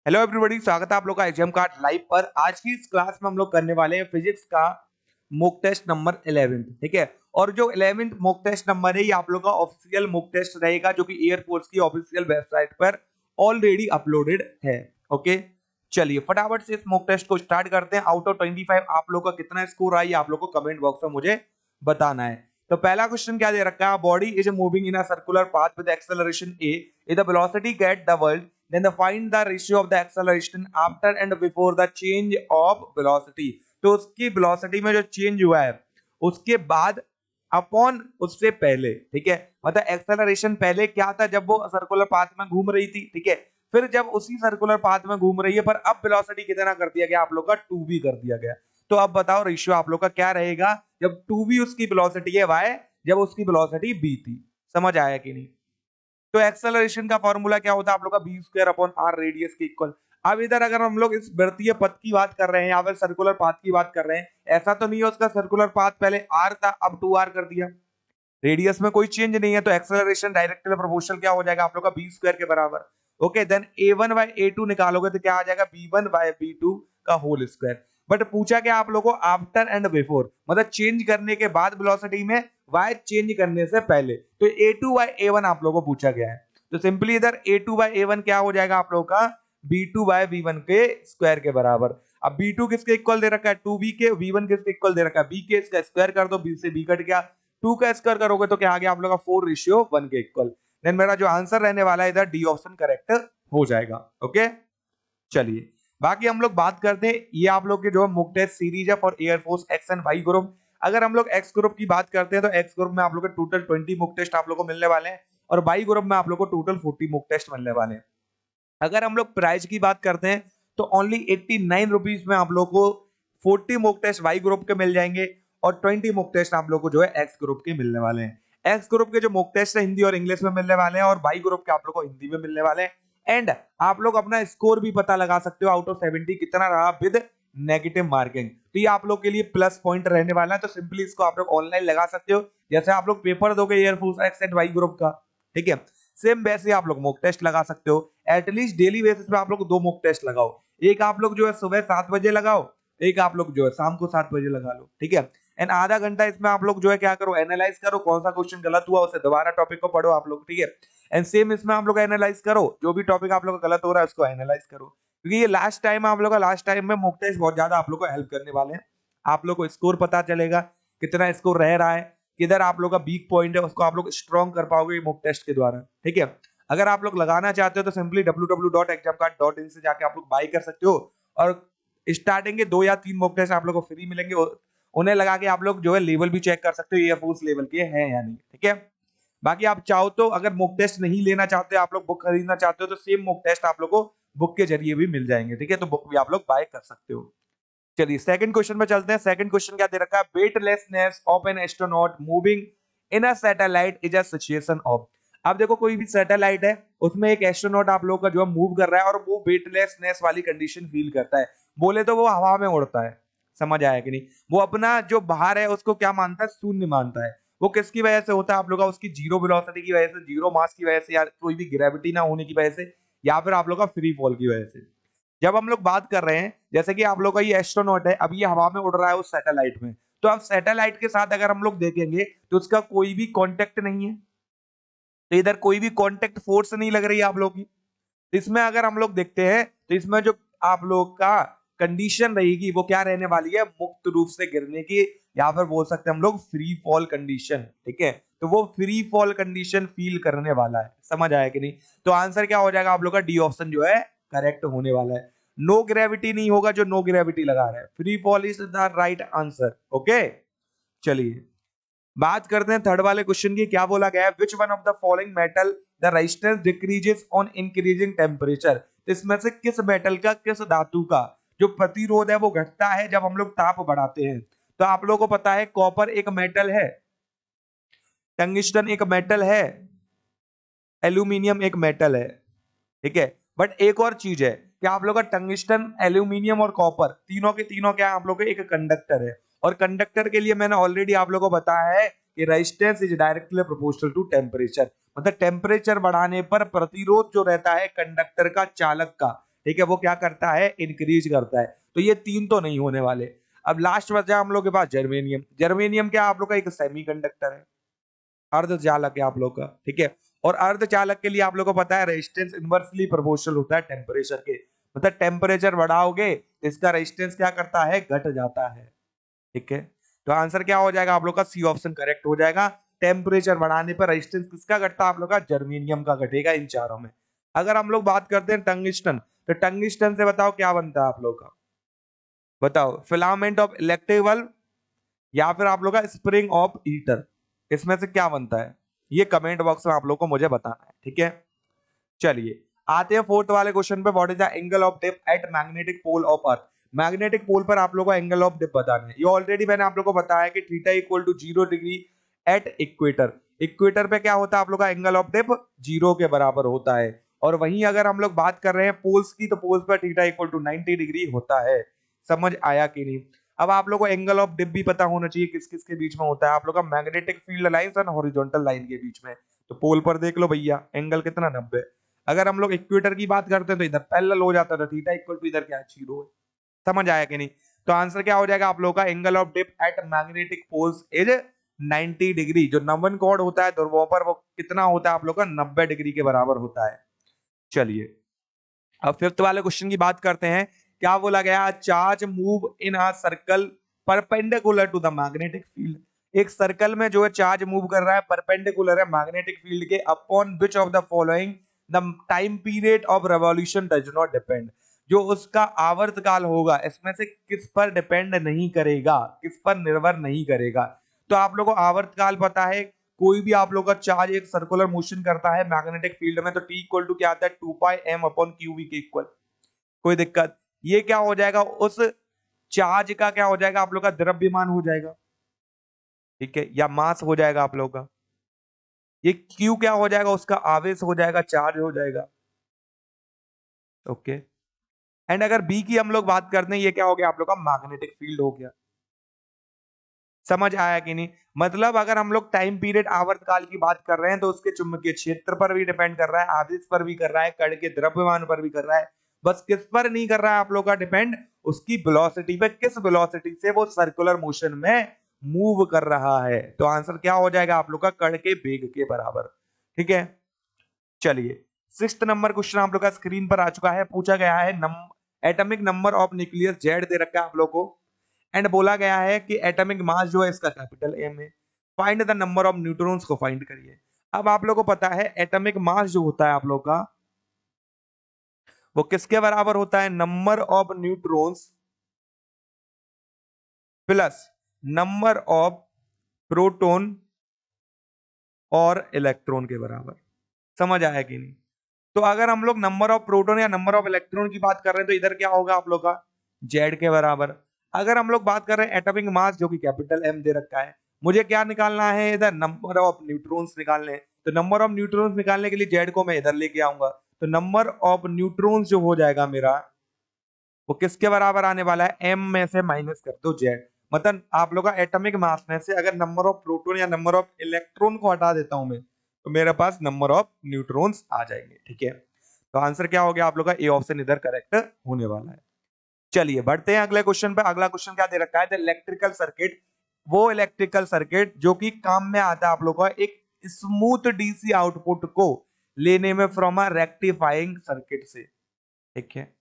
Hello everybody, स्वागत है आप लोग का एग्जाम कार्ड लाइव पर। आज की इस क्लास में हम लोग करने वाले हैं फिजिक्स का मॉक टेस्ट नंबर 11। ठीक है। और जो 11th मॉक टेस्ट नंबर है ये आप लोग का ऑफिशियल मॉक टेस्ट रहेगा जो कि एयरफोर्स की ऑफिशियल वेबसाइट पर ऑलरेडी अपलोडेड है। ओके, चलिए फटाफट से इस मॉक टेस्ट को स्टार्ट करते हैं। आउट ऑफ 25 आप लोग का कितना स्कोर आया आप लोग को कमेंट बॉक्स में मुझे बताना है। तो पहला क्वेश्चन क्या दे रखा है, body is moving in a circular path with acceleration a, if the velocity get doubled then find the ratio of the acceleration after and before the change of velocity। तो उसकी velocity में जो change हुआ है उसके बाद upon उससे पहले। ठीक है, मतलब एक्सेलरेशन पहले क्या था जब वो सर्कुलर पाथ में घूम रही थी। ठीक है, फिर जब उसी सर्कुलर पाथ में घूम रही है पर अब वेलोसिटी कितना कर दिया गया आप लोग का 2v कर दिया गया। तो अब बताओ रेशियो आप लोग का क्या रहेगा जब 2v उसकी वेलोसिटी है y, जब उसकी वेलोसिटी b थी। समझ आया कि नहीं? तो एक्सेलरेशन का फॉर्मूला क्या होता है आप लोग का v square upon r radius के इक्वल। अब इधर अगर हम लोग इस वृत्तीय पथ की बात कर रहे हैं या फिर सर्कुलर पाथ की बात कर रहे हैं, ऐसा तो नहीं है उसका सर्कुलर पाथ पहले आर था अब 2r कर दिया, रेडियस में कोई चेंज नहीं है, तो एक्सेलरेशन डायरेक्टली प्रोपोर्शनल क्या हो जाएगा आप लोग का बी स्क्वायर के बराबर। Okay, then a1 bye a2 निकालोगे तो क्या आ जाएगा b1 बाय b2 का होल स्क्वायर। बट पूछा क्या आप लोगों को आफ्टर एंड बिफोर, मतलब चेंज करने के बाद वेलोसिटी में, y चेंज करने से पहले। तो a2 बाय a1 आप लोगों को पूछा गया है, तो सिंपली इधर a2 बाय a1 क्या हो जाएगा आप लोगों का b2 बाय b1 के स्क्वायर के बराबर। अब b2 किसके इक्वल दे रखा है 2b के, b1 किसके इक्वल दे रखा है b के, इसका स्क्वायर कर दो, b से b कट गया, 2 का स्क्वायर करोगे तो क्या आ गया आप लोग का 4:1 के इक्वल। देन मेरा जो आंसर रहने वाला है इधर डी ऑप्शन करेक्ट हो जाएगा। ओके, चलिए बाकी हम लोग बात करते हैं, ये आप लोग के जो मॉक टेस्ट सीरीज है for air force X and Y group. अगर हम लोग एक्स ग्रुप की बात करते हैं तो एक्स ग्रुप में आप लोग के टोटल 20 मॉक टेस्ट आप लोग को मिलने वाले हैं और वाई ग्रुप में आप लोग को टोटल 40 मॉक टेस्ट मिलने वाले हैं। अगर हम लोग प्राइस की बात करते हैं तो ओनली 89 रुपीज में आप लोग को 40 मॉक टेस्ट वाई ग्रुप के मिल जाएंगे और 20 मॉक टेस्ट आप लोग को जो है एक्स ग्रुप के मिलने वाले हैं। एक्स ग्रुप के जो मॉक टेस्ट है हिंदी और इंग्लिश में मिलने वाले हैं और वाई ग्रुप के आप लोग को हिंदी में मिलने वाले हैं। एंड आप लोग अपना स्कोर भी पता लगा सकते हो आउट ऑफ 70 कितना रहा विद नेगेटिव मार्किंग। तो ये आप लोग के लिए प्लस पॉइंट रहने वाला है, तो सिंपली इसको आप लोग ऑनलाइन लगा सकते हो जैसे आप लोग पेपर दोगे air force X and Y group का। ठीक है, सेम वैसे आप लोग मॉक टेस्ट लगा सकते हो। एटलीस्ट डेली बेसिस पे आप लोग 2 मॉक टेस्ट लगाओ, एक आप लोग जो है सुबह 7 बजे लगाओ, एक आप लोग जो है शाम को 7 बजे लगा लो। ठीक है, एंड आधा घंटा इसमें आप लोग जो है क्या करो, एनालाइज करो कौन सा क्वेश्चन गलत हुआ उसे दोबारा टॉपिक को पढ़ो आप लोग। ठीक है, एंड सेम इसमें आप लोग एनालाइज करो जो भी टॉपिक आप लोग का गलत हो रहा है उसको एनालाइज करो, क्योंकि ये लास्ट टाइम आप लोग का लास्ट टाइम में मॉक टेस्ट बहुत ज्यादा आप लोग को हेल्प करने वाले हैं। आप लोग को स्कोर पता चलेगा कितना स्कोर रह रहा है, किधर आप लोग का वीक पॉइंट है उसको आप लोग स्ट्रॉन्ग कर पाओगे मॉक टेस्ट के द्वारा। ठीक है, अगर आप लोग लगाना चाहते हो तो सिंपली www.examcard.in से जाके आप लोग बाय कर सकते हो और स्टार्टिंग के 2 या 3 मॉक टेस्ट आप लोग को फ्री मिलेंगे, उन्हें लगा के आप लोग जो है लेवल भी चेक कर सकते हो एयरफोर्स लेवल के हैं या नहीं। ठीक है, बाकी आप चाहो तो अगर मॉक टेस्ट नहीं लेना चाहते आप लोग बुक खरीदना चाहते हो तो सेम मॉक टेस्ट आप लोग को बुक के जरिए भी मिल जाएंगे। ठीक है, तो बुक भी आप लोग बाय कर सकते हो। चलिए सेकंड क्वेश्चन में चलते हैं। सेकंड क्वेश्चन क्या दे रखा है, weightlessness of an astronaut moving in a satellite is a situation of. अब देखो कोई भी सैटेलाइट है उसमें एक एस्ट्रोनॉट आप लोग का जो है मूव कर रहा है और वो वेटलेसनेस वाली कंडीशन फील करता है। बोले तो वो हवा में उड़ता है। समझ आया कि नहीं? वो अपना जो बाहर है उसको क्या मानता है, शून्य मानता है। वो किसकी वजह से होता है आप लोग का, उसकी जीरो वेलोसिटी की वजह से, जीरो मास की वजह से, या कोई भी ग्रेविटी ना होने की वजह से, या फिर आप लोग का फ्री फॉल की वजह से। जब हम लोग बात कर रहे हैं जैसे कि आप लोग का ये एस्ट्रोनॉट है, अब ये हवा में उड़ रहा है उस सैटेलाइट में, तो अब सैटेलाइट के साथ अगर हम लोग देखेंगे तो उसका कोई भी कांटेक्ट नहीं है, तो इधर कोई भी कांटेक्ट फोर्स नहीं लग रही है आप लोग की। तो इसमें अगर हम लोग देखते हैं तो इसमें जो आप लोग का कंडीशन रहेगी वो क्या रहने वाली है, मुक्त रूप से गिरने की, या फिर बोल सकते हैं हम लोग फ्री फॉल कंडीशन। ठीक है, तो वो फ्री फॉल कंडीशन फील करने वाला है। समझ आया कि नहीं? तो आंसर क्या हो जाएगा आप लोग का डी ऑप्शन जो है करेक्ट होने वाला है। नो ग्रेविटी नहीं होगा जो नो ग्रेविटी लगा रहा है, free fall is the right answer. Okay, चलिए बात करते हैं थर्ड वाले क्वेश्चन की। क्या बोला गया है, which one of the following metal the resistance decreases on increasing temperature. इसमें से किस मेटल का, किस धातु का जो प्रतिरोध है वो घटता है जब हम लोग ताप बढ़ाते हैं। तो आप लोगों को पता है कॉपर एक मेटल है, टंगस्टन एक मेटल है, एल्यूमिनियम एक मेटल है। ठीक है, बट एक और चीज है कि आप लोग का टंगस्टन, एल्यूमिनियम और कॉपर तीनों के तीनों क्या है, आप लोग एक कंडक्टर है। और कंडक्टर के लिए मैंने ऑलरेडी आप लोगों को बताया है कि resistance is directly proportional to temperature, मतलब टेम्परेचर बढ़ाने पर प्रतिरोध जो रहता है कंडक्टर का, चालक का, ठीक है, वो क्या करता है, इंक्रीज करता है। तो ये 3 तो नहीं होने वाले। अब लास्ट बचा हम लोग के पास जर्मेनियम। जर्मेनियम क्या आप लोग का एक सेमीकंडक्टर है, अर्धचालक है आप लोग का, ठीक है। और अर्धचालक के लिए आप लोग को पता है रेजिस्टेंस इनवर्सली प्रोपोर्शनल होता है टेम्परेचर के। मतलब टेम्परेचर बढ़ाओगे इसका रेजिस्टेंस क्या करता है, घट जाता है, ठीक है। तो आंसर क्या हो जाएगा आप लोग का, सी ऑप्शन करेक्ट हो जाएगा। टेम्परेचर बढ़ाने पर रेजिस्टेंस किसका घटता है आप लोग का, जर्मेनियम का घटेगा इन चारों में। अगर हम लोग बात करते हैं टंगिस्टन, तो टंगिस्टन से बताओ क्या बनता है आप लोग का, बताओ, फिलामेंट ऑफ इलेक्ट्रिक बल्ब या फिर आप लोग का स्प्रिंग ऑफ हीटर, इसमें से क्या बनता है, ये कमेंट बॉक्स में आप लोग को मुझे बताना है, ठीक है। चलिए आते हैं फोर्थ वाले क्वेश्चन पे। What is the angle of dip at magnetic pole of earth. Magnetic pole पर आप लोगों को एंगल ऑफ डिप बताना है। ये ऑलरेडी मैंने आप लोगों को बताया कि theta equal to 0 degree at equator. Equator पे क्या होता है आप लोग का एंगल ऑफ डिप 0 के बराबर होता है। और वहीं अगर हम लोग बात कर रहे हैं पोल्स की, तो पोल्स पर थीटा इक्वल टू 90 डिग्री होता है। समझ आया कि नहीं। अब आप लोग को एंगल ऑफ डिप भी पता होना चाहिए किस किस के बीच में होता है, आप लोग का मैग्नेटिक फील्ड लाइंस और हॉरिजॉन्टल लाइन के बीच में। तो पोल पर देख लो भैया एंगल कितना, 90। अगर हम लोग इक्वेटर की बात करते हैं तो इधर पैरेलल हो जाता था, थीटा इक्वल टू इधर क्या है, 0 है। समझ आया कि नहीं। तो आंसर क्या हो जाएगा आप लोगों का, angle of dip at magnetic poles is 90 degree. जो नमन कोण होता है ध्रुवों पर वो कितना होता है आप लोग का, 90 डिग्री के बराबर होता है। चलिए अब फिफ्थ वाले क्वेश्चन की बात करते हैं। क्या बोला गया, charge move in a circle perpendicular to the magnetic field. एक सर्कल में जो है चार्ज मूव कर रहा है, परपेंडिकुलर है मैग्नेटिक फील्ड के, upon which of the following the time period of revolution does not depend. जो उसका आवर्तकाल होगा इसमें से किस पर डिपेंड नहीं करेगा, किस पर निर्भर नहीं करेगा। तो आप लोगों को आवर्तकाल पता है, कोई भी आप लोग का चार्ज एक सर्कुलर मोशन करता है मैग्नेटिक फील्ड में, तो टी इक्वल टू क्या आता है, 2 पाई एम अपॉन क्यू वी के इक्वल। कोई दिक्कत, ये क्या हो जाएगा, उस चार्ज का क्या हो जाएगा आप लोग का, द्रव्यमान हो जाएगा, ठीक है, या मास हो जाएगा आप लोग का। ये क्यू क्या हो जाएगा, उसका आवेश हो जाएगा, चार्ज हो जाएगा, ओके। एंड अगर बी की हम लोग बात करते हैं, ये क्या हो गया आप लोग का, मैग्नेटिक फील्ड हो गया। समझ आया कि नहीं। मतलब अगर हम लोग टाइम पीरियड आवर्तकाल की बात कर रहे हैं तो उसके चुंबकीय क्षेत्र पर भी डिपेंड कर रहा है, आवेश पर भी कर रहा है, कण के द्रव्यमान पर भी कर रहा है। बस किस पर नहीं कर रहा है आप लोग का डिपेंड, उसकी वेलोसिटी पे, किस वेलोसिटी से वो सर्कुलर मोशन में मूव कर रहा है। तो आंसर क्या हो जाएगा आप लोग का, कण के वेग के बराबर, ठीक है। चलिए सिक्स्थ नंबर क्वेश्चन आप लोग का स्क्रीन पर आ चुका है। पूछा गया है atomic number of nucleus Z दे रखा है आप लोग को, एंड बोला गया है कि एटॉमिक मास जो है इसका कैपिटल एम है। Find the number of neutrons को फाइंड करिए। अब आप लोग को पता है एटॉमिक मास जो होता है आप लोग का, वो किसके बराबर होता है, number of neutrons plus number of proton और इलेक्ट्रॉन के बराबर। समझ आया कि नहीं। तो अगर हम लोग नंबर ऑफ प्रोटॉन या नंबर ऑफ इलेक्ट्रॉन की बात कर रहे हैं तो इधर क्या होगा आप लोग का, जेड के बराबर। अगर हम लोग बात कर रहे हैं एटॉमिक मास जो कि कैपिटल एम दे रखा है, मुझे क्या निकालना है, इधर नंबर ऑफ न्यूट्रॉन्स निकालने हैं। तो नंबर ऑफ न्यूट्रॉन्स निकालने के लिए जेड को मैं इधर लेके आऊंगा। तो नंबर ऑफ न्यूट्रॉन्स जो हो जाएगा मेरा, वो किसके बराबर आने वाला है, एम में से माइनस कर दो जेड। मतलब आप लोग का एटॉमिक मास में से अगर नंबर ऑफ प्रोटॉन या नंबर ऑफ इलेक्ट्रॉन को हटा देता हूं मैं, तो मेरे पास नंबर ऑफ न्यूट्रॉन्स आ जाएंगे, ठीक है। तो आंसर क्या हो गया आप लोग का, ए ऑप्शन इधर करेक्ट होने वाला है। चलिए बढ़ते हैं अगले क्वेश्चन पे। अगला क्वेश्चन क्या दे रखा है, द इलेक्ट्रिकल सर्किट, वो इलेक्ट्रिकल सर्किट जो कि काम में आता है आप लोग का एक स्मूथ डीसी आउटपुट को लेने में फ्रॉम अ रेक्टिफाइंग सर्किट से, ठीक है।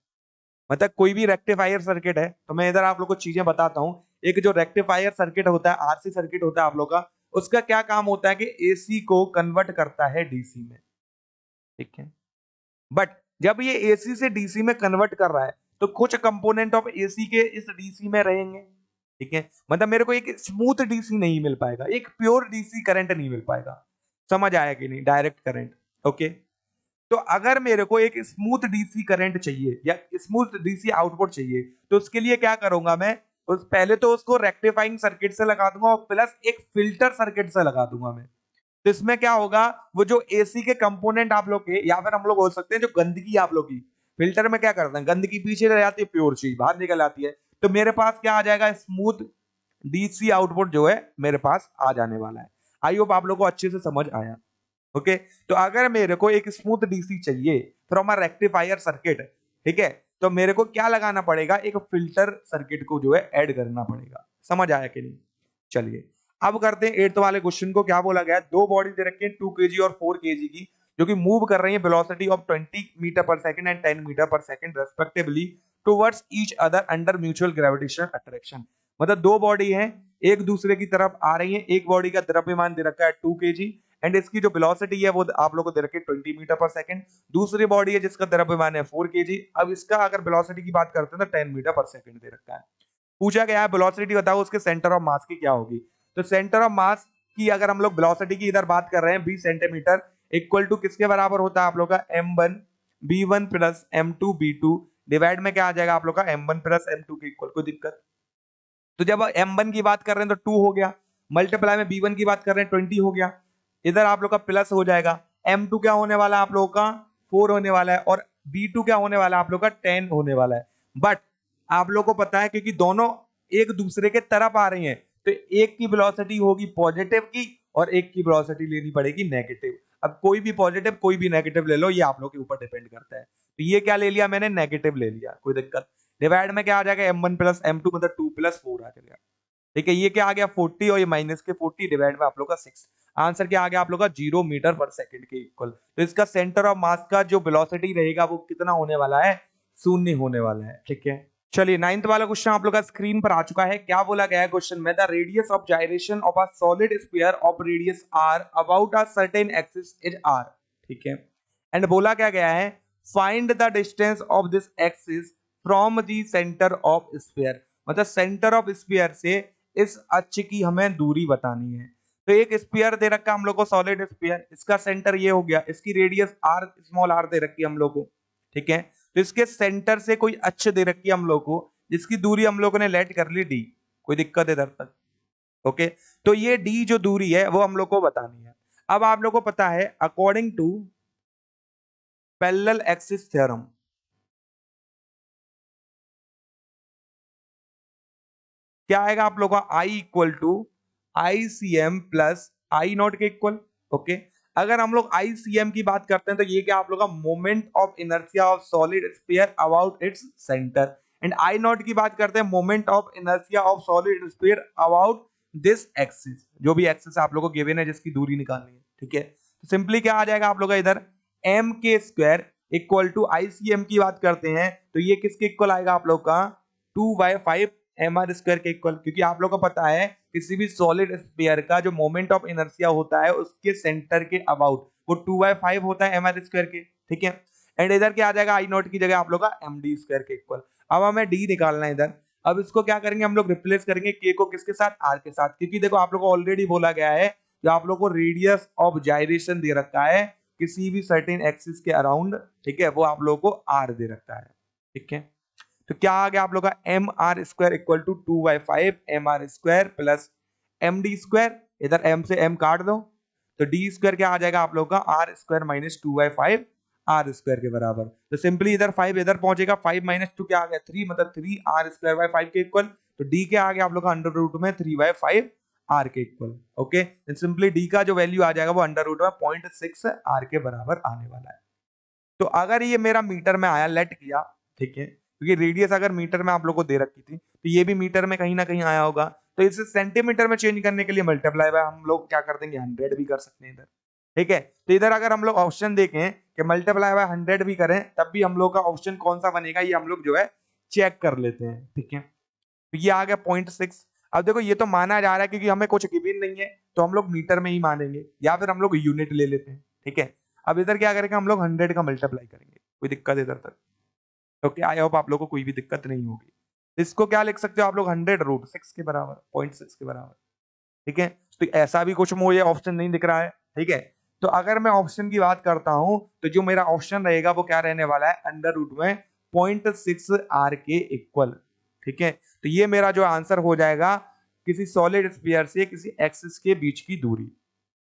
मतलब कोई भी रेक्टिफायर सर्किट है, तो मैं इधर आप लोग को चीजें बताता हूं। एक जो रेक्टिफायर सर्किट होता है, आरसी सर्किट होता है आप लोग का, उसका क्या काम होता है कि एसी को कन्वर्ट करता है डीसी में, ठीक है। बट जब ये एसी से डीसी में कन्वर्ट कर रहा है, तो कुछ कंपोनेंट ऑफ एसी के इस डीसी में रहेंगे, ठीक है। मतलब मेरे को एक स्मूथ डीसी नहीं मिल पाएगा, एक प्योर डीसी करंट नहीं मिल पाएगा। समझ आया कि नहीं, डायरेक्ट करंट, ओके। तो अगर मेरे को एक स्मूथ डीसी करंट चाहिए या स्मूथ डीसी आउटपुट चाहिए, तो उसके लिए क्या करूंगा मैं, पहले तो उसको रेक्टिफाइंग सर्किट से लगा दूंगा और प्लस एक फिल्टर सर्किट से लगा दूंगा मैं। तो इसमें क्या होगा, वो जो एसी के कंपोनेंट आप लोग के, या फिर हम लोग बोल सकते हैं जो गंदगी आप लोग की, फिल्टर में क्या करते हैं, गंदगी पीछे रह जाती है, प्योर चीज बाहर निकल आती है। तो मेरे पास क्या आ जाएगा, स्मूथ डीसी आउटपुट जो है मेरे पास आ जाने वाला है। आई होप आप लोग को अच्छे से समझ आया, ओके। तो अगर मेरे को एक स्मूथ डीसी चाहिए फ्रॉम अ रेक्टिफायर सर्किट, ठीक है, तो मेरे को क्या लगाना पड़ेगा, एक फिल्टर सर्किट को जो है ऐड करना पड़ेगा। समझ आया कि नहीं? चलिए अब करते हैं 8th वाले क्वेश्चन को। क्या बोला गया है, दो बॉडी दे रखी है 2 kg और 4 kg की, जो कि मूव कर रही है वेलोसिटी ऑफ 20 मीटर पर सेकंड एंड 10 मीटर पर second respectively towards each other under mutual gravitational attraction. मतलब दो बॉडी है, एक दूसरे की तरफ आ रही है, एक बॉडी का द्रव्यमान दे रखा है 2 kg एंड इसकी जो वेलोसिटी है वो आप लोगों को दे रखी है 20 मीटर पर सेकंड। दूसरी बॉडी है जिसका द्रव्यमान है 4 kg। अब इसका अगर वेलोसिटी की बात करते हैं तो 10 मीटर पर सेकंड दे रखा है। पूछा गया है वेलोसिटी बताओ उसके सेंटर ऑफ मास की क्या होगी। तो सेंटर ऑफ मास की अगर हम लोग वेलोसिटी की इधर बात कर रहे हैं 20 सेंटीमीटर, इक्वल टू किसके बराबर होता है आप लोग का m1 b1 plus m2 b2 divide में क्या आ जाएगा आप लोग का m1 प्लस m2 के इक्वल। कोई दिक्कत? तो जब m1 की बात कर रहे हैं तो 2 हो गया, मल्टीप्लाई में b1 की बात कर रहे हैं 20 हो गया, इधर आप लोग का प्लस हो जाएगा। m2 क्या होने वाला है आप लोगों का 4 होने वाला है और b2 क्या होने वाला है आप लोग का 10 होने वाला है। बट आप लोग को पता है क्योंकि दोनों एक दूसरे के तरफ आ रही हैं, तो एक की वेलोसिटी होगी पॉजिटिव की और एक की वेलोसिटी लेनी पड़ेगी नेगेटिव। अब कोई भी पॉजिटिव कोई भी नेगेटिव ले लो, ये आप लोग के ऊपर डिपेंड करता है। तो ये क्या ले लिया मैंने, नेगेटिव ले लिया, कोई दिक्कत। डिवाइड में क्या आ जाएगा m1 प्लस m2 मतलब 2 प्लस 4 आ जाएगा। ठीक है, ये क्या आ गया 40 और ये माइनस के 40 डिवाइड में आप लोग का 6। आंसर क्या आ गया आप लोग का 0 मीटर पर सेकंड के इक्वल। तो इसका सेंटर ऑफ मास का जो वेलोसिटी रहेगा वो कितना होने वाला है, शून्य होने वाला है। ठीक है, चलिए 9th वाला क्वेश्चन आप लोग का स्क्रीन पर आ चुका है। क्या बोला गया है क्वेश्चन में, the radius of gyration of a solid sphere of radius r about a certain axis is r। ठीक है, एंड बोला क्या गया है, find the distance of this axis from the centre of sphere. मतलब सेंटर ऑफ स्फीयर से इस अक्ष की हमें दूरी बतानी है। तो एक स्फीयर दे रखा है हम लोग को, सॉलिड स्फीयर, इसका सेंटर ये हो गया, इसकी रेडियस r स्मॉल r दे रखी है हम लोग को। ठीक है, तो इसके सेंटर से कोई अक्ष दे रखी है हम लोग को, जिसकी दूरी हम लोगों ने लेट कर ली d। कोई दिक्कत है इधर तक? ओके, तो ये d जो दूरी है वो हम लोग को बतानी है। अब आप लोग को पता है according to parallel axis theorem, क्या आएगा आप लोग का I equal to ICM plus I naught के इक्वल। ओके, अगर हम लोग ICM की बात करते हैं तो ये क्या आप लोग का moment of inertia of solid sphere about its centre, and I not की बात करते हैं moment of inertia of solid sphere about this axis, जो भी एक्सिस आप लोग को गिवन है जिसकी दूरी निकालनी है। ठीक है, तो सिंपली क्या आ जाएगा आप लोग का इधर m के स्क्वायर इक्वल टू ICM की बात करते हैं तो ये किसके इक्वल आएगा आप लोग का 2/5 mr स्क्वायर के इक्वल, क्योंकि आप लोग को पता है किसी भी सॉलिड स्फीयर का जो मोमेंट ऑफ इनर्शिया होता है उसके सेंटर के अबाउट वो 2/5 होता है mr स्क्वायर के। ठीक है, एंड इधर क्या आ जाएगा आई नॉट की जगह आप लोग का md स्क्वायर के इक्वल। अब हमें d निकालना है इधर। अब इसको क्या करेंगे हम लोग, रिप्लेस करेंगे k को किसके साथ, r के साथ, क्योंकि देखो आप लोग को ऑलरेडी बोला गया है जो आप लोग को रेडियस ऑफ जाइरेशन दे रखा है किसी भी सर्टेन एक्सिस के अराउंड। ठीक है, वो आप लोग को r दे रखा है। ठीक है, तो क्या आ गया आप लोग का M R square equal to 2/5 M R square plus M D square, इधर m से m काट दो तो डी स्क्वायर क्या आ जाएगा आप लोग का R square minus 2/5 R square के बराबर। तो सिंपली इधर 5 इधर पहुंचेगा, 5 माइनस 2 क्या आ गया 3, मतलब 3 आर स्क्वायर बाय 5 के इक्वल। तो डी क्या आ गया आप लोग का अंडर रूट में 3/5 आर के इक्वल। ओके, सिंपली डी का जो वैल्यू आ जाएगा वो अंडर रूट में 0.6 आर के बराबर आने वाला है। तो अगर ये मेरा मीटर में आया, लेट किया, ठीक है, क्योंकि रेडियस अगर मीटर में आप लोग को दे रखी थी तो ये भी मीटर में कहीं ना कहीं आया होगा, तो इसे सेंटीमीटर में चेंज करने के लिए मल्टीप्लाई बाय हम लोग क्या कर देंगे 100 भी कर सकते हैं इधर। ठीक है, तो इधर अगर हम लोग ऑप्शन देखें कि मल्टीप्लाई बाय 100 भी करें तब भी हम लोग का ऑप्शन कौन सा बनेगा ये हम लोग जो है चेक कर लेते हैं। ठीक है, तो ये आ गया 0.6। अब देखो ये तो माना जा रहा है क्योंकि हमें कुछ गिवन नहीं है तो हम लोग मीटर में ही मानेंगे या फिर हम लोग यूनिट ले लेते हैं। ठीक है, अब इधर क्या करेंगे हम लोग 100 का मल्टीप्लाई करेंगे। कोई दिक्कत इधर तक? ओके, आई होप आप लोग को कोई भी दिक्कत नहीं होगी। इसको क्या लिख सकते हो आप लोग 100 रूट 6 के बराबर, 0.6 के बराबर। ठीक है, तो ऐसा भी कुछ मुझे ऑप्शन नहीं दिख रहा है। ठीक है, तो अगर मैं ऑप्शन की बात करता हूं तो जो मेरा ऑप्शन रहेगा वो क्या रहने वाला है, अंडर रूट में 0.6 आर के इक्वल। ठीक है, तो ये मेरा जो आंसर हो जाएगा किसी सॉलिड स्फीयर से किसी एक्सिस के बीच की दूरी।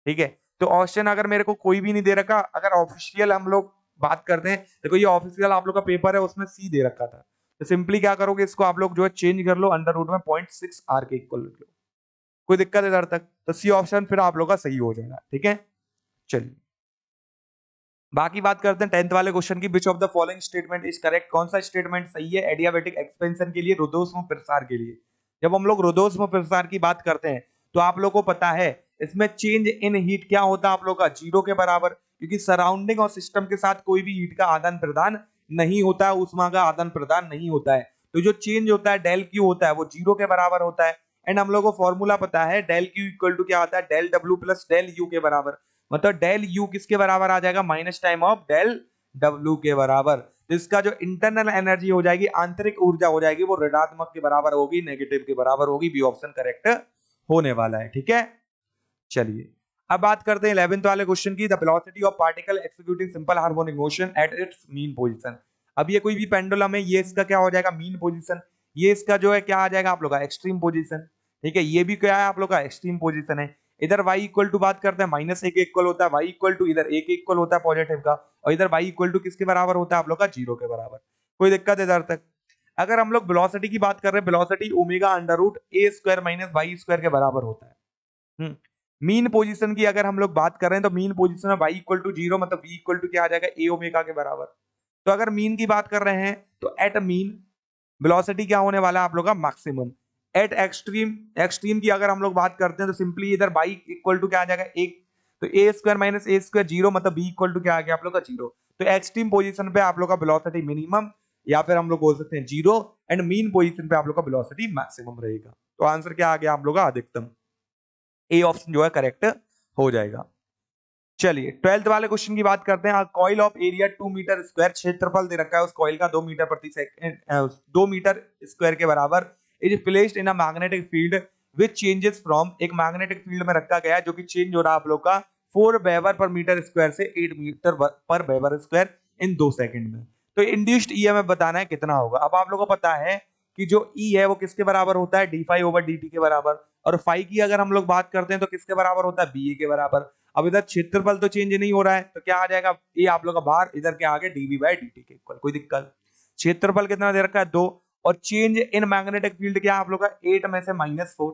ठीक है, तो ऑप्शन अगर मेरे को कोई भी नहीं दे रखा, अगर ऑफिशियल हम लोग बात करते हैं, देखो ये ऑफिशियल आप लोग का पेपर है उसमें सी दे रखा था, तो सिंपली क्या करोगे इसको आप लोग जो है चेंज कर लो, अंडर रूट में 0.6 आर के इक्वल लिख लो। कोई दिक्कत है इधर तक? तो सी ऑप्शन फिर आप लोग का सही हो जाएगा। ठीक है, चलिए बाकी बात करते हैं 10th वाले क्वेश्चन की, which of the following statement is correct, कौन सा स्टेटमेंट सही है एडियाबेटिक एक्सपेंशन के लिए, रुद्धोष्म प्रसार के लिए। जब हम लोग रुद्धोष्म प्रसार की बात करते हैं तो आप लोगों को पता है इसमें चेंज इन हीट क्या होता है आप लोग का, जीरो के बराबर, क्योंकि सराउंडिंग और सिस्टम के साथ कोई भी हीट का आदान प्रदान नहीं होता है, उष्मा का आदान प्रदान नहीं होता है, तो जो चेंज होता है डेल क्यू होता है वो जीरो के बराबर होता है। एंड हम लोग को फॉर्मूला पता है डेल क्यू इक्वल टू क्या आता है, del W plus del U के बराबर, मतलब डेल यू किसके बराबर आ जाएगा, minus time of del W के बराबर। तो इसका जो इंटरनल एनर्जी हो जाएगी, आंतरिक ऊर्जा हो जाएगी, वो ऋणात्मक के बराबर होगी, नेगेटिव के बराबर होगी। बी ऑप्शन करेक्ट होने वाला है, ठीक है। चलिए अब बात करते हैं 11th वाले क्वेश्चन की, the velocity of particle executing simple harmonic motion at its mean position. अब ये कोई भी पेंडुलम है, ये इसका क्या हो जाएगा, मीन पोजीशन, ये इसका जो है क्या आ जाएगा आप लोग का, एक्सट्रीम पोजीशन, ठीक है। ये भी क्या है आप लोग का, एक्सट्रीम पोजीशन है। इधर y इक्वल टू बात करते हैं माइनस ए के इक्वल होता है, y इक्वल टू इधर ए के इक्वल होता है पॉजिटिव का, और इधर y इक्वल टू किसके बराबर होता है आप लोग का, जीरो के बराबर। कोई दिक्कत है इधर तक। अगर हम लोग वेलोसिटी की बात कर रहे हैं, वेलोसिटी ओमेगा अंडर रूट ए स्क्वायर माइनस वाई स्क्वायर के बराबर होता है। मीन पोजीशन की अगर हम लोग बात कर रहे हैं तो मीन पोजीशन में y इक्वल टू जीरो, मतलब v इक्वल टू क्या आ जाएगा, ए ओमेगा के बराबर। तो अगर मीन की बात कर रहे हैं तो एट मीन वेलोसिटी क्या होने वाला है आप लोग का, मैक्सिमम। एट एक्सट्रीम, एक्सट्रीम की अगर हम लोग बात करते हैं तो सिंपली इधर y इक्वल टू क्या आ जाएगा, एक, तो ए स्क्वायर माइनस ए स्क्वायर जीरो, मतलब b इक्वल टू क्या आ गया आप लोग का, जीरो। तो एक्सट्रीम पोजीशन पे आप लोग का वेलोसिटी मिनिमम, या फिर हम लोग बोल सकते हैं जीरो, एंड मीन पोजीशन पे आप लोग का वेलोसिटी मैक्सिमम रहेगा। तो आंसर क्या आ गया आप लोग का, अधिकतम। ए ऑप्शन जो है करेक्ट हो जाएगा। चलिए 12th वाले क्वेश्चन की बात करते हैं। Coil of area 2 metre square, क्षेत्रफल दे रखा है उस कॉइल का 2 मीटर प्रति सेकंड, 2 मीटर स्क्वायर के बराबर, is placed in a magnetic field which changes from, एक मैग्नेटिक फील्ड में रखा गया है जो कि चेंज हो रहा है आप लोग का 4 वेबर पर मीटर स्क्वायर से 8 मीटर पर वेबर स्क्वायर इन 2 सेकंड में। तो इंड्यूस्ड ईएमएफ बताना है कितना होगा। अब आप लोगों को पता है कि जो ई है वो किसके बराबर होता है, D phi over D T के बराबर, और फाई की अगर हम लोग बात करते हैं तो किसके बराबर होता है, बी ए के बराबर। अब इधर क्षेत्रफल तो चेंज नहीं हो रहा है, तो क्या आ जाएगा, ये आप लोग का बाहर, इधर क्या आ गया, डीवी बाय डी के इक्वल। कोई दिक्कत, क्षेत्रफल कितना दे रखा है, 2, और चेंज इन मैग्नेटिक फील्ड क्या आप लोग का, 8 में से -4,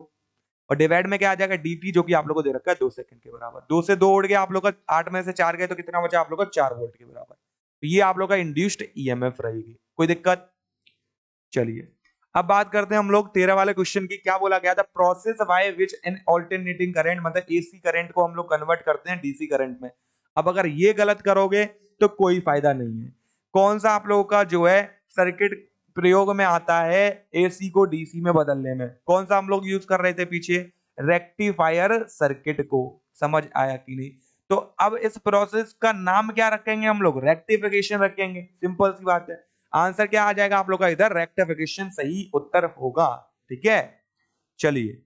और डिवाइड में क्या आ जाएगा, dt जो कि आप लोग को दे रखा है 2 सेकंड के बराबर। 2 से 2 उड़ गया आप लोग का, 8 में से 4 गए तो कितना बचा आप लोग का, 4 वोल्ट के बराबर। तो ये आप लोग का इंड्यूस्ड ईएमएफ रहेगी। कोई दिक्कत। चलिए अब बात करते हैं हम लोग 13 वाले क्वेश्चन की। क्या बोला गया था, process by which N alternating current, मतलब एसी करंट को हम लोग कन्वर्ट करते हैं डीसी करंट में। अब अगर ये गलत करोगे तो कोई फायदा नहीं है। कौन सा आप लोगों का जो है सर्किट प्रयोग में आता है एसी को डीसी में बदलने में, कौन सा हम लोग यूज कर रहे थे पीछे, रेक्टिफायर सर्किट को। समझ आया कि नहीं। तो अब इस प्रोसेस का नाम क्या रखेंगे हम लोग, रेक्टिफिकेशन रखेंगे, सिंपल सी बात है। आंसर क्या आ जाएगा आप लोग का, इधर रेक्टिफिकेशन सही उत्तर होगा, ठीक है। चलिए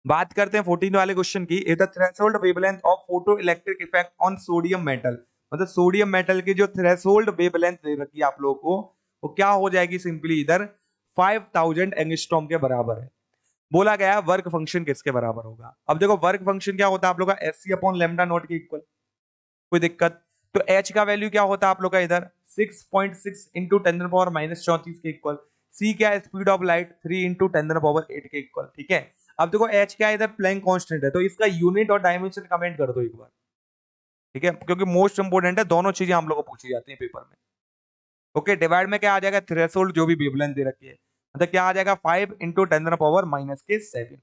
बात करते हैं 14 वाले क्वेश्चन की। Is the threshold wavelength of photo electric effect on sodium metal, मतलब सोडियम मेटल की जो थ्रेशोल्ड वेवलेंथ दे रखी है आप लोगों को, वो क्या हो जाएगी, सिंपली इधर 5000 एंगस्ट्रॉम के बराबर है। बोला गया है वर्क फंक्शन किसके बराबर होगा। अब देखो वर्क फंक्शन क्या होता है आप लोग का, S C upon lambda naught के इक्वल। कोई दिक्कत। तो एच का वैल्यू क्या होता है आप लोग का, इधर 6.6 इंटू 10⁻⁻34 के इक्वल। सी क्या है, स्पीड ऑफ लाइट 3 इंटू 10⁻8 के इक्वल, ठीक है। अब देखो एच क्या है, इधर प्लैंक कांस्टेंट है, तो इसका यूनिट और डायमेंशन कमेंट कर दो एक बार, ठीक है, क्योंकि मोस्ट इंपोर्टेंट है, दोनों चीजें हम लोग को पूछी जाती है पेपर में। ओके, डिवाइड में क्या आ जाएगा, थ्रेशोल्ड जो भी वेवलेंथ दे रखी है, मतलब क्या आ जाएगा 5 इंटू 10⁻⁻7।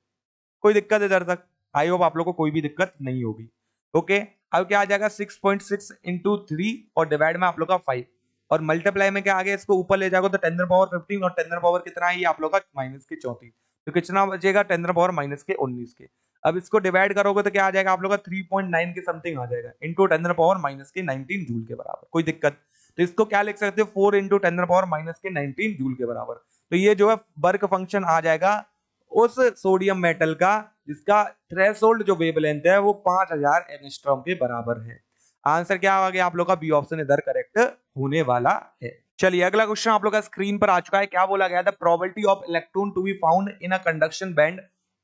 कोई दिक्कत इधर तक, आई होप आप लोग को कोई भी दिक्कत नहीं होगी। ओके, अब क्या आ जाएगा 6.6 इंटू 3 और डिवाइड में आप लोग का 5, और मल्टीप्लाई में क्या आ गया, इसको ऊपर ले जाओगे तो 10⁻15, और 10 कितना है ये आप लोग का -34, तो कितना बचेगा 10⁻−19 के। अब इसको डिवाइड करोगे तो क्या आ जाएगा आप लोग का 3.9 के समथिंग आ जाएगा, इंटू 10⁻−19 जूल के बराबर। कोई दिक्कत। तो इसको क्या लिख सकते हो, 4 इंटू 10⁻−19 जूल के बराबर। तो ये जो है वर्क फंक्शन आ जाएगा उस सोडियम मेटल का जिसका थ्रेशोल्ड जो वेवलेंथ है वो 5000 एंगस्ट्रॉम के बराबर है। आंसर क्या आ गया आप लोग का, बी ऑप्शन इधर करेक्ट होने वाला है। चलिए अगला क्वेश्चन आप लोग का स्क्रीन पर आ चुका है। क्या बोला गया था, probability of electron to be found in a conduction band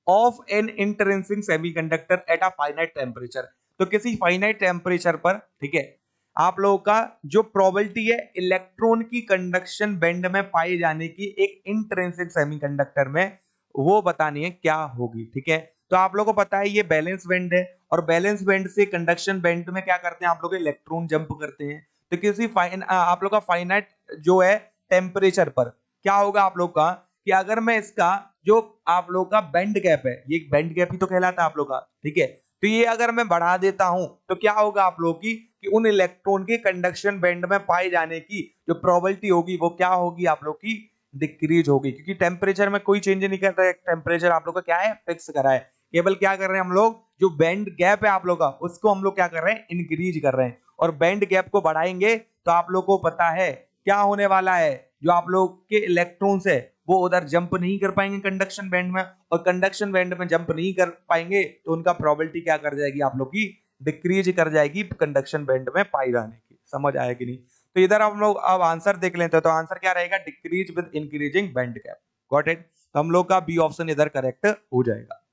of an intrinsic semiconductor at a finite temperature. तो किसी फाइनाइट टेम्परेचर पर, ठीक है, आप लोगों का जो प्रोबेबिलिटी है इलेक्ट्रॉन की कंडक्शन बैंड में पाए जाने की एक इंटरिंसिक सेमीकंडक्टर में, वो बतानी है क्या होगी, ठीक है। तो आप लोगों को पता है ये बैलेंस बैंड है, और बैलेंस बैंड से कंडक्शन बैंड में क्या करते हैं आप लोग, इलेक्ट्रॉन जंप करते हैं। तो किसी आप लोग का फाइनाइट जो है टेम्परेचर पर क्या होगा आप लोग का, कि अगर मैं इसका जो आप लोग का बैंड गैप है, ये बैंड गैप ही तो कहलाता है आप लोग का, ठीक है। तो ये अगर मैं बढ़ा देता हूं तो क्या होगा आप लोग की, कि उन इलेक्ट्रॉन के कंडक्शन बैंड में पाए जाने की जो प्रोबेबिलिटी होगी वो क्या होगी आप लोग की, डिक्रीज होगी, क्योंकि टेम्परेचर में कोई चेंज नहीं कर रहा है, टेम्परेचर आप लोग का क्या है, फिक्स करा है। केवल क्या कर रहे हैं हम लोग, जो बैंड गैप है आप लोग का उसको हम लोग क्या कर रहे हैं, इंक्रीज कर रहे हैं। और बैंड गैप को बढ़ाएंगे तो आप लोग को पता है क्या होने वाला है, जो आप लोग के इलेक्ट्रॉन्स है वो उधर जंप नहीं कर पाएंगे कंडक्शन बैंड में, और कंडक्शन बैंड में जंप नहीं कर पाएंगे तो उनका प्रोबेबिलिटी क्या कर जाएगी आप लोग की, डिक्रीज कर जाएगी कंडक्शन बैंड में पाई जाने की। समझ आया कि नहीं? तो इधर हम लोग अब आंसर देख लेते हैं, तो आंसर क्या रहेगा, decrease with increasing band gap. Got it? तो हम लोग का बी ऑप्शन इधर करेक्ट हो जाएगा।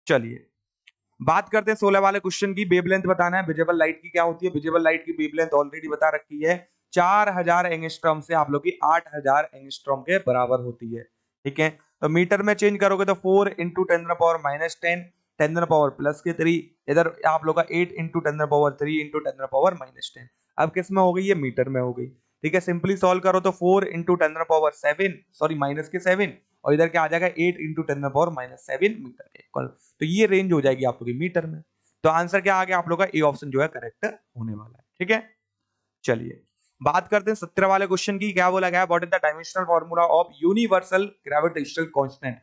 चलिए बात करते हैं 16 वाले क्वेश्चन की। वेवलेंथ बताना है विजिबल लाइट की क्या होती है। विजिबल लाइट की वेवलेंथ ऑलरेडी बता रखी है, 4000 एंगस्ट्रॉम से आप लोग की 8000 एंगस्ट्रॉम के बराबर होती है, ठीक है। तो मीटर में चेंज करोगे तो 4 इंटू 10⁻⁻10 10⁻+3, इधर आप लोग का 8 इंटू 10⁻3 इंटू 10⁻−10। अब किस में हो गई, ये मीटर में हो गई, ठीक है। सिंपली सॉल्व करो तो 4 इंटू 10⁻7 सॉरी माइनस के 7, और इधर क्या आ जाएगा 8 इंटू 10⁻7 मीटर के इक्वल। तो ये रेंज हो जाएगी आप लोग की मीटर में। तो आंसर क्या आ गया आप लोग का, ए ऑप्शन जो है करेक्ट होने वाला है, ठीक है। चलिए बात करते हैं 17 वाले क्वेश्चन की। क्या बोला गया है, what is the dimensional formula of universal gravitational constant.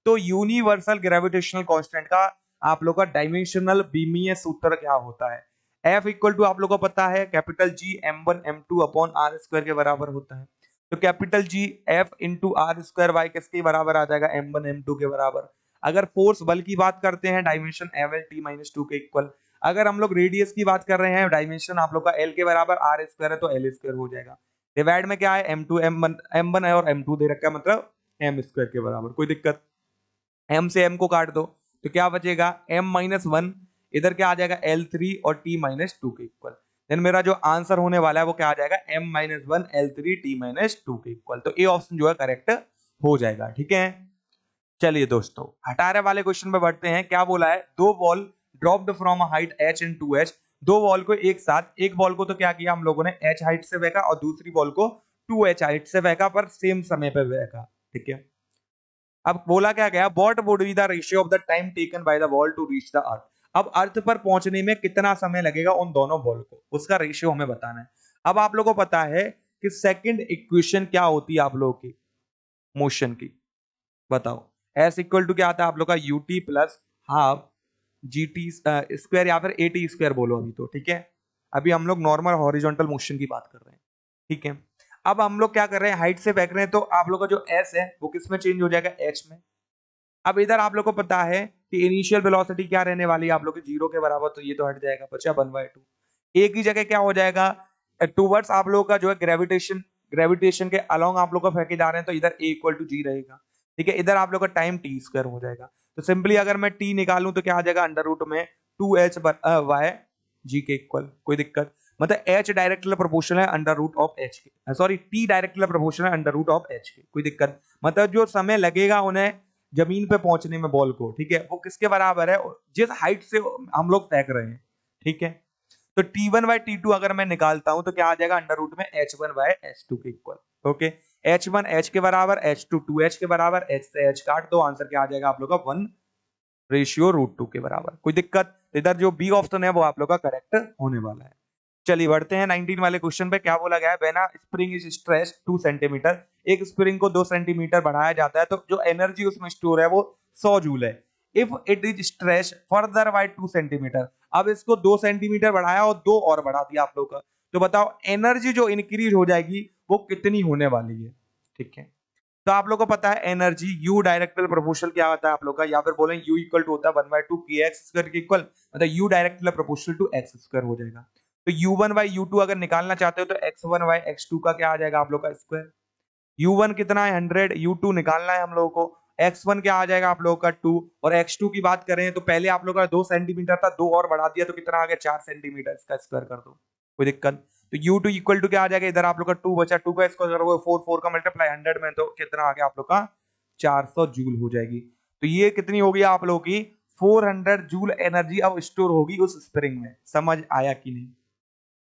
तो यूनिवर्सल ग्रेविटेशनल कांस्टेंट का आप लोग का डायमेंशनल बीमीय सूत्र क्या होता है। F इक्वल टू आप लोग को पता है capital G m1 m2 upon R square के बराबर होता है। तो capital G F into R square Y किसके बराबर आ जाएगा, m1 m2 के बराबर। अगर फोर्स बल की बात करते हैं डायमेंशन mlt-2 के इक्वल। अगर हम लोग रेडियस की बात कर रहे हैं डायमेंशन आप लोग का एल के बराबर आर स्क्वायर है तो एल स्क्वायर हो जाएगा। डिवाइड में क्या है m2 m1 है और m2 दे रखा है, मतलब m स्क्वायर के बराबर। कोई दिक्कत, m से m को काट दो तो क्या बचेगा m-1, इधर क्या आ जाएगा L3 और t-2 के इक्वल। देन मेरा जो आंसर होने वाला है वो क्या आ जाएगा m-1 L3 t-2 के इक्वल। तो ए ऑप्शन जो है करेक्ट हो जाएगा, ठीक है। चलिए दोस्तों 18 वाले क्वेश्चन पे बढ़ते हैं। क्या बोला है, दो ball dropped from a height h in 2h। दो बॉल को एक साथ, एक बॉल को तो क्या किया हम लोगों ने h हाइट से फेंका और दूसरी बॉल को 2h हाइट से फेंका, पर सेम समय पे फेंका, ठीक है। अब बोला क्या गया, what would be the ratio of the time taken by the ball to reach the earth. अब अर्थ पर पहुंचने में कितना समय लगेगा उन दोनों बॉल को, उसका रेशियो हमें बताना है। अब आप लोगों को पता है कि सेकंड इक्वेशन क्या होती है आप लोगों की मोशन की, बताओ। एस इक्वल टू क्या आता है आप लोग का, UT plus half G T square या फिर ए टी स्क्वायर बोलो अभी तो, ठीक है। अभी हम लोग नॉर्मल हॉरिजॉन्टल मोशन की बात कर रहे हैं, ठीक है। अब हम लोग क्या कर रहे हैं, हाइट से फेंक रहे हैं, तो आप लोग का जो एस है वो किस में चेंज हो जाएगा, एच में। अब इधर आप लोग को पता है कि इनिशियल वेलोसिटी क्या रहने वाली है आप लोग की, 0 के बराबर, तो ये तो हट जाएगा, बचा 1/2। एक ही जगह क्या हो जाएगा, टूवर्ड्स आप लोग का जो है ग्रेविटेशन के अलोंग आप लोग को फेंके जा रहे हैं, तो इधर ए इक्वल टू जी रहेगा, ठीक है। इधर आप लोग का टाइम टी स्क्वायर हो जाएगा। तो सिंपली अगर मैं टी निकालूं तो क्या आ जाएगा, अंडर रूट में 2h वाई जी के इक्वल। कोई दिक्कत, मतलब h डायरेक्टली प्रोपोर्शनल है अंडर रूट ऑफ h के, सॉरी टी डायरेक्टली प्रोपोर्शनल है अंडर रूट ऑफ h के। कोई दिक्कत, मतलब जो समय लगेगा उन्हें जमीन पे पहुंचने में बॉल को, ठीक है, वो किसके बराबर है, जिस हाइट से हम लोग फेंक रहे हैं, ठीक है। तो T1 बाय T2 अगर मैं निकालता हूं तो क्या आ जाएगा, अंडर रूट में H1 बाय H2 के इक्वल। ओके, H1 H के बराबर, H2 2H के बराबर, H से H काट दो, आंसर क्या आ जाएगा आप लोग का 1/√2 के बराबर। कोई दिक्कत, इधर जो बी ऑप्शन है वो आप लोग का करेक्ट होने वाला है। चलिए बढ़ते हैं 19 वाले क्वेश्चन पे। क्या बोला गया है, when a spring is stretched 2 centimetre, एक स्प्रिंग को 2 सेंटीमीटर बढ़ाया जाता है तो जो एनर्जी उसमें स्टोर है वो 100 जूल है। If it is stretched further bye 2 centimetre, अब इसको 2 सेंटीमीटर बढ़ाया और 2 और बढ़ा दिया आप लोग का, तो बताओ एनर्जी जो इंक्रीज हो जाएगी वो कितनी होने वाली है, ठीक है। तो आप लोग को पता है एनर्जी यू डायरेक्टली प्रोपोर्शनल क्या होता है आप लोग का, या फिर बोलें यू इक्वल टू होता है 1/2 kx स्क्वायर के इक्वल, मतलब U directly proportional to X square हो जाएगा। तो u1 बाई u2 अगर निकालना चाहते हो तो x1 बाई x2 का क्या आ जाएगा आप लोग का स्क्वायर। u1 कितना है 100, u2 निकालना है हम लोगों को, x1 क्या आ जाएगा आप लोगों का 2, और x2 की बात करें तो पहले आप लोग का 2 सेंटीमीटर था, 2 और बढ़ा दिया तो कितना आ गया 4 सेंटीमीटर, इसका स्क्वायर कर दो, कोई दिक्कत। तो u2 इक्वल टू क्या आ जाएगा, इधर आप लोग का 2 बचा, 2 का स्क्वायर करोगे 4, 4 का मल्टीप्लाई 100 में तो कितना आ गया आप लोग का 400 जूल हो जाएगी। तो ये कितनी होगी आप लोगों की 400 जूल एनर्जी अब स्टोर होगी उस स्प्रिंग में। समझ आया कि नहीं?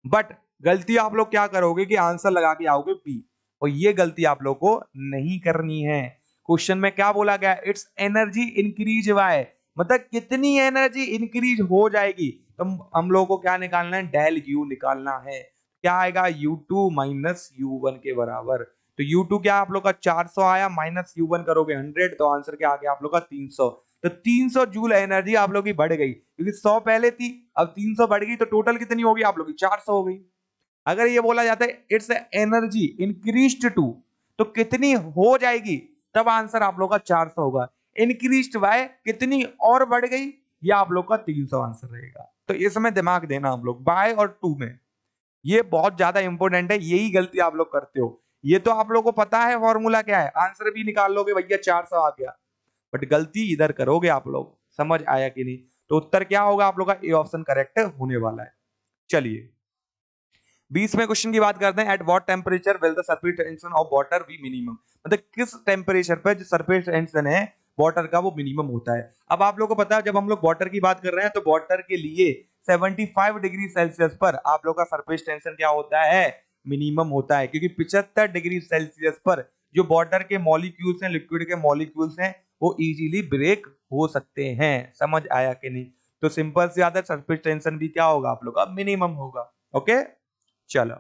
बट गलती आप लोग क्या करोगे कि आंसर लगा के आओगे बी, और ये गलती आप लोग को नहीं करनी है। क्वेश्चन में क्या बोला गया? इट्स एनर्जी इंक्रीज बाय, मतलब कितनी एनर्जी इंक्रीज हो जाएगी। तो हम लोगों को क्या निकालना है? डेल यू निकालना है। क्या आएगा? U2 माइनस U1 के बराबर। तो U2 क्या आप लोग का 400 आया, माइनस U1 करोगे 100, तो आंसर क्या आ गया आप लोग का 300। तो 300 जूल एनर्जी आप लोग की बढ़ गई, क्योंकि 100 पहले थी, अब 300 बढ़ गई, तो टोटल कितनी होगी आप लोग की? 400 हो गई। अगर ये बोला जाता है इट्स एनर्जी इंक्रीज्ड टू, तो कितनी हो जाएगी, तब आंसर आप लोग का 400 होगा। इंक्रीज्ड बाय कितनी और बढ़ गई, ये आप लोग का 300 आंसर रहेगा। तो इसमें दिमाग देना हम लोग, बाय और टू में, ये बहुत ज्यादा इंपॉर्टेंट है। यही गलती आप लोग करते हो। ये तो आप लोग को पता है फॉर्मूला क्या है, आंसर भी निकाल लोगे भैया 400 आ गया, बट गलती इधर करोगे आप लोग। समझ आया कि नहीं? तो उत्तर क्या होगा आप लोग का? ए ऑप्शन करेक्ट होने वाला है। चलिए 20वें क्वेश्चन की बात करते हैं। At what temperature will the surface tension of water B minimum, मतलब किस टेम्परेचर पर जो सरफेस टेंशन है वाटर का वो मिनिमम होता है। अब आप लोगों को पता है जब हम लोग वाटर की बात कर रहे हैं तो वाटर के लिए 75 डिग्री सेल्सियस पर आप लोग का सरफेस टेंशन क्या होता है? मिनिमम होता है, क्योंकि 75 डिग्री सेल्सियस पर जो वाटर के मॉलिक्यूल्स हैं, लिक्विड के मॉलिक्यूल्स हैं, वो इजीली ब्रेक हो सकते हैं। समझ आया कि नहीं? तो सिंपल सी बात है, सरफेस टेंशन भी क्या होगा आप लोग का? मिनिमम होगा। ओके, चलो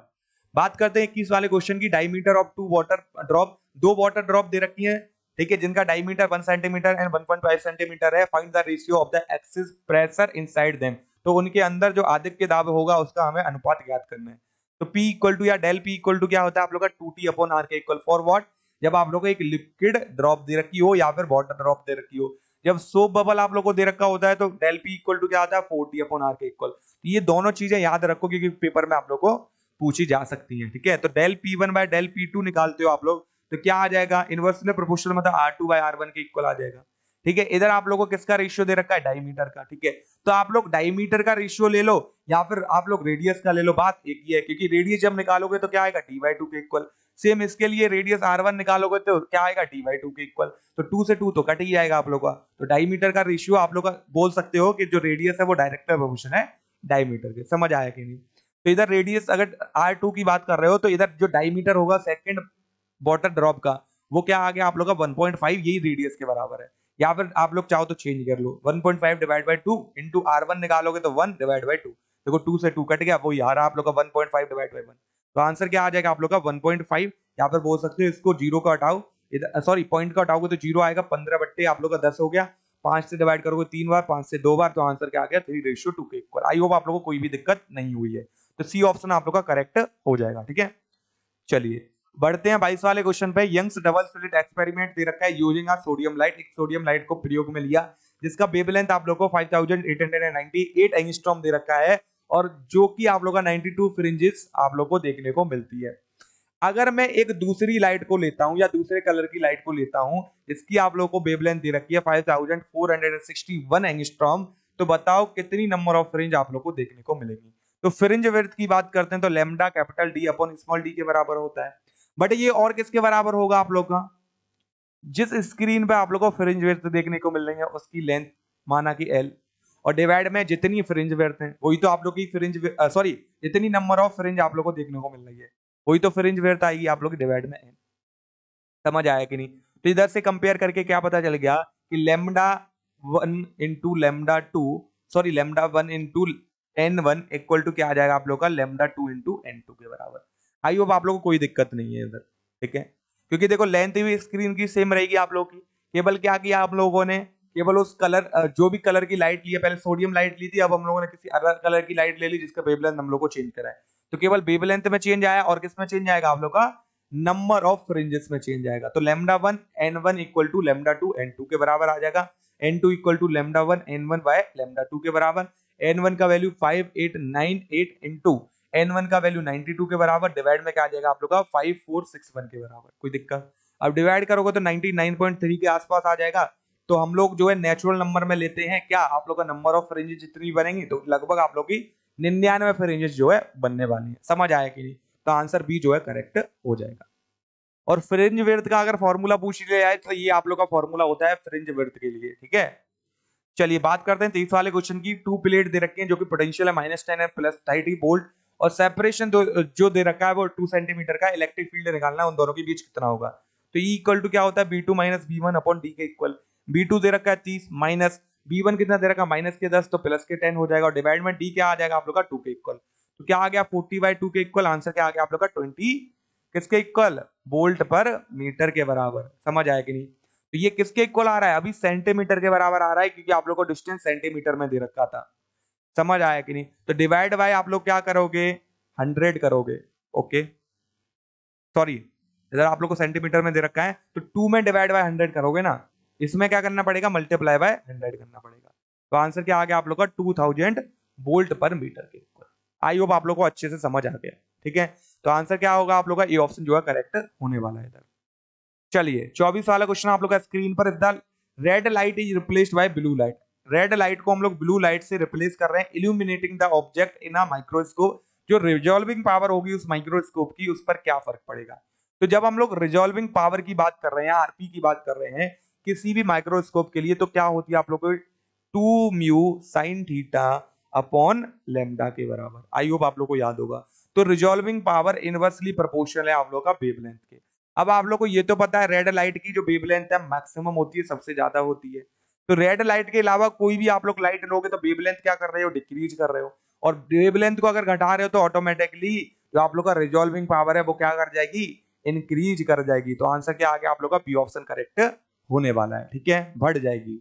बात करते हैं 21 वाले क्वेश्चन की। Diameter of two water drop, दो वाटर ड्रॉप दे रखी है, ठीक है, जिनका डायमीटर 1 सेंटीमीटर एंड 1.5 सेंटीमीटर है। Find the ratio of the excess pressure inside them, तो उनके अंदर जो आदित्य दाब होगा उसका हमें अनुपात ज्ञात करना है। तो P इक्वल टू या डेल P इक्वल टू क्या होता है आप लोग का? 2T अपॉन R के इक्वल। For what? जब आप लोग को एक लिक्विड ड्रॉप दे रखी हो या फिर वाटर ड्रॉप दे रखी हो। जब सोप बबल आप लोग को दे रखा होता है तो डेल P इक्वल टू क्या आता है? 4T अपॉन R के इक्वल। ये दोनों चीजें याद रखो क्योंकि पेपर में आप लोग को पूछी जा सकती है, ठीक है। तो del P1 bye del P2 निकालते हो आप लोग, तो क्या आ जाएगा? इनवर्सली प्रोपोर्शनल, मतलब R2 बाय R1 के इक्वल आ जाएगा, ठीक है। इधर आप लोगों को किसका रेशियो दे रखा है? डायमीटर का, ठीक है। तो आप लोग डायमीटर का रेशियो ले लो या फिर आप लोग रेडियस का ले लो, बात एक ही है, क्योंकि रेडियस जब निकालोगे तो क्या आएगा? D/2 के इक्वल। सेम इसके लिए रेडियस R1 निकालोगे तो क्या आएगा? D/2 के इक्वल। तो 2 से 2 तो कट ही जाएगा आप लोग का। तो डायमीटर का रेशियो आप लोग का बोल सकते हो कि जो रेडियस है वो डायरेक्ट प्रोपोर्शन है डायमीटर के। समझ आया कि नहीं? तो इधर रेडियस अगर R2 की बात कर रहे हो तो इधर जो डायमीटर होगा सेकंड वाटर ड्रॉप का, वो क्या आ गया आप लोग का? 1.5, यही रेडियस के बराबर है। या फिर आप लोग चाहो तो चेंज कर लो, 1.5 डिवाइड बाय 2 इंटू R1 निकालोगे तो 1 डिवाइड बाय 2। देखो 2 से 2 कट गया, वो यार आप लोग का 1.5 डिवाइड बाय 1। तो आंसर क्या आ जाएगा आप लोग का? 1.5। या फिर बोल सकते हो इसको जीरो का हटाओ, इधर सॉरी पॉइंट का हटाओगे तो जीरो आएगा। 15 बट्टे आप लोग का 10 हो गया। 5 से डिवाइड करोगे 3 बार, 5 से 2 बार, तो आंसर क्या आ गया? 3:2 के इक्वल। आई होप आप लोगों को कोई भी दिक्कत नहीं हुई है। तो सी ऑप्शन आप लोग का करेक्ट हो जाएगा, ठीक है। चलिए बढ़ते हैं 22 वाले क्वेश्चन पे। यंग्स डबल स्लिट एक्सपेरिमेंट दे रखा है यूजिंग अ सोडियम लाइट। एक सोडियम लाइट को प्रयोग में लिया जिसका वेवलेंथ आप लोग को 5898 एंगस्ट्रॉम दे रखा है, और जो कि आप लोग का 92 फ्रिंजेस आप लोग को देखने को मिलती है। अगर मैं एक दूसरी लाइट को लेता हूं या दूसरे कलर की लाइट को लेता हूं जिसकी आप लोग को वेवलेंथ दे रखी है 5461 एंगस्ट्रॉम, तो बताओ कितनी नंबर ऑफ फ्रिंज आप लोग को देखने को मिलेगी। तो फ्रिंज विड्थ की बात करते हैं तो lambda capital D upon small D के बराबर होता है। बट ये और किसके बराबर होगा आप लोग का? जिस स्क्रीन पे आप लोग को फ्रिंज विड्थ देखने को मिल रही है उसकी लेंथ माना कि एल, और डिवाइड में जितनी फ्रिंज विड्थ है वही तो आप लोग की फ्रिंज सॉरी जितनी नंबर ऑफ फ्रिंज आप लोग को देखने को मिल रही है वही तो फ्रिंज विड्थ आएगी आप लोग की डिवाइड में एल। समझ आया कि नहीं? तो इधर से कंपेयर करके क्या पता चल गया कि lambda 1 into lambda 2, sorry lambda 1 into n1 equal to क्या आ जाएगा आप लोग का? लेमडा 2 इंटू n2 के बराबर। आई होप आप लोग को कोई दिक्कत नहीं है इधर, ठीक है। क्योंकि देखो लेंथ भी स्क्रीन की सेम रहेगी आप लोग की, केवल क्या किया आप लोगों ने? केवल उस कलर जो भी कलर की लाइट ली है, पहले सोडियम लाइट ली थी, अब हम लोगों ने किसी अदर कलर की लाइट ले ली जिसका वेवलेंथ हम लोग को चेंज करा है। तो केवल वेवलेंथ में चेंज आया, और किस में चेंज आएगा आप लोग का? नंबर ऑफ फ्रिंजेस में चेंज आएगा। तो lambda 1 n1 equal to lambda 2 n2 के बराबर आ जाएगा। n2 equal to lambda 1 n1 by lambda 2 के बराबर। n1 का वैल्यू 5898 इंटू n1 का वैल्यू 92 के बराबर, डिवाइड में क्या आ जाएगा आप लोग का? 5461 के बराबर। कोई दिक्कत? अब डिवाइड करोगे तो 99.3 के आसपास आ जाएगा। तो हम लोग जो है नेचुरल नंबर में लेते हैं क्या, आप लोग का नंबर ऑफ फ्रिंजेस जितनी बनेंगी तो लगभग आप लोग की 99 फ्रिंजेस जो है बनने वाली है। समझ आया कि नहीं? तो आंसर बी जो है करेक्ट हो जाएगा। और फ्रिंज विड्थ का अगर फॉर्मूला पूछ लिया जाए तो ये आप लोग का फॉर्मूला होता है फ्रिंज विड्थ के लिए, ठीक है। चलिए बात करते हैं 23 वाले क्वेश्चन की। टू प्लेट दे रखी है जो कि पोटेंशियल है -10 एंड +30 वोल्ट और सेपरेशन जो दे रखा है वो 2 सेंटीमीटर का। इलेक्ट्रिक फील्ड निकालना है उन दोनों के बीच कितना होगा। तो E इक्वल टू क्या होता है B2 minus B1 upon D के इक्वल। B2 दे रखा है 30 माइनस B1 कितना दे रखा है माइनस के 10 तो प्लस के 10 हो जाएगा और डिवाइड में D क्या आ जाएगा आप लोग का 2 के इक्वल। तो क्या आ गया 40/2 के इक्वल। आंसर क्या आ गया आप लोग का 20 किसके इक्वल वोल्ट पर मीटर के बराबर। समझ आया कि नहीं। तो ये किसके इक्वल आ रहा है अभी सेंटीमीटर के बराबर आ रहा है क्योंकि आप लोग को डिस्टेंस सेंटीमीटर में दे रखा था। समझ आया कि नहीं। तो डिवाइड बाय आप लोग क्या करोगे 100 करोगे। ओके सॉरी इधर आप लोग को सेंटीमीटर में दे रखा है तो 2 में डिवाइड बाय 100 करोगे ना। इसमें क्या करना पड़ेगा मल्टीप्लाई बाय 100 करना पड़ेगा। तो आंसर क्या आ गया आप लोग का 2000 वोल्ट पर मीटर के इक्वल। आई होप आप लोग को अच्छे से समझ आ गया। ठीक है तो आंसर क्या होगा आप लोग का ए ऑप्शन जो है करेक्ट होने वाला है इधर। चलिए 24 वाला क्वेश्चन आप लोग का स्क्रीन पर। If the red light is replaced by blue light. Red light को हम लोग ब्लू लाइट से रिप्लेस कर रहे हैं illuminating the object in a microscope. जो रिजॉल्विंग पावर होगी उस माइक्रोस्कोप की उस पर क्या फर्क पड़ेगा। तो जब हम लोग रिजॉल्विंग पावर की बात कर रहे हैं आरपी की बात कर रहे हैं किसी भी माइक्रोस्कोप के लिए तो क्या होती है आप लोग को 2 mu sine theta upon lambda के बराबर। आई होप आप लोग को याद होगा। तो रिजॉल्विंग पावर इनवर्सली प्रोपोर्शनल है आप लोग का वेवलेंथ के। अब आप लोग को ये तो पता है रेड लाइट की जो वेवलेंथ है मैक्सिमम होती है सबसे ज्यादा होती है। तो रेड लाइट के अलावा कोई भी आप लोग लाइट लोगे तो वेवलेंथ क्या कर रहे हो डिक्रीज कर रहे हो और वेवलेंथ को अगर घटा रहे हो तो ऑटोमेटिकली जो आप लोग का रिजॉल्विंग पावर है वो क्या कर जाएगी इंक्रीज कर जाएगी। तो आंसर क्या आ गया आप लोग का बी ऑप्शन करेक्ट होने वाला है। ठीक है बढ़ जाएगी।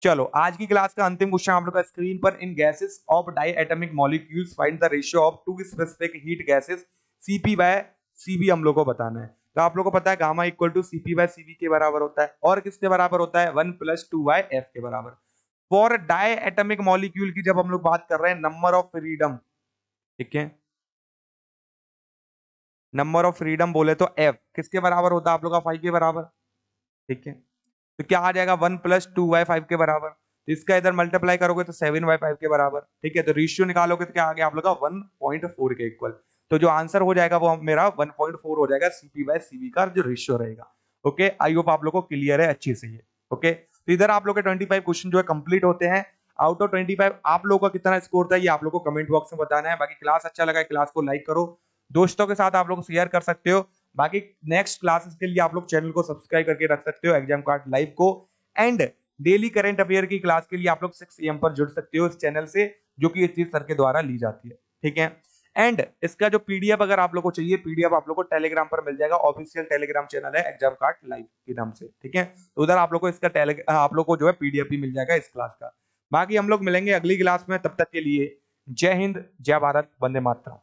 चलो आज की क्लास का अंतिम क्वेश्चन आप लोग का स्क्रीन पर। In gases of diatomic molecules find the ratio of two specific heat gases Cp by Cv हम लोग को बताना है। तो आप लोग को पता है gamma equal to Cp by Cv के बराबर होता है और किसके बराबर होता है 1 + 2/f के बराबर। फॉर डाई एटॉमिक मॉलिक्यूल की जब हम लोग बात कर रहे हैं नंबर ऑफ फ्रीडम। ठीक है नंबर ऑफ फ्रीडम बोले तो f किसके बराबर होता है आप लोग का 5 के बराबर। ठीक है तो क्या आ जाएगा 1 + 2/5 के बराबर। तो इसका इधर मल्टीप्लाई करोगे तो 7/5 के बराबर। ठीक है तो रेशियो निकालोगे तो क्या आ गया आप लोग का 1.4 के इक्वल। तो जो आंसर हो जाएगा वो मेरा 1.4 हो जाएगा Cp बाय Cv का जो रेशियो रहेगा। ओके आई होप आप लोग को क्लियर है अच्छे से ये। ओके तो इधर आप लोग के 25 क्वेश्चन जो है कंप्लीट होते हैं। आउट ऑफ 25 आप लोगों का कितना स्कोर था ये आप लोग को कमेंट बॉक्स में बताना है। बाकी क्लास अच्छा लगा है क्लास को लाइक करो दोस्तों के साथ आप लोग शेयर कर सकते हो। बाकी नेक्स्ट क्लासेस के लिए आप लोग चैनल को सब्सक्राइब करके रख सकते हो एग्जाम कार्ड लाइव को। एंड डेली करंट अफेयर की क्लास के लिए आप लोग 6 AM पर जुड़ सकते हो इस चैनल से जो कि इस चीज सर के द्वारा ली जाती है। ठीक है एंड इसका जो पीडीएफ अगर आप लोग को चाहिए पीडीएफ आप लोग को टेलीग्राम पर मिल जाएगा। ऑफिशियल टेलीग्राम चैनल है एग्जाम कार्ड लाइव के नाम से। ठीक है तो उधर आप लोग को इसका आप लोग को जो है पीडीएफ भी मिल जाएगा इस क्लास का। बाकी हम लोग मिलेंगे अगली क्लास में तब तक के लिए जय हिंद जय भारत वंदे मातरम।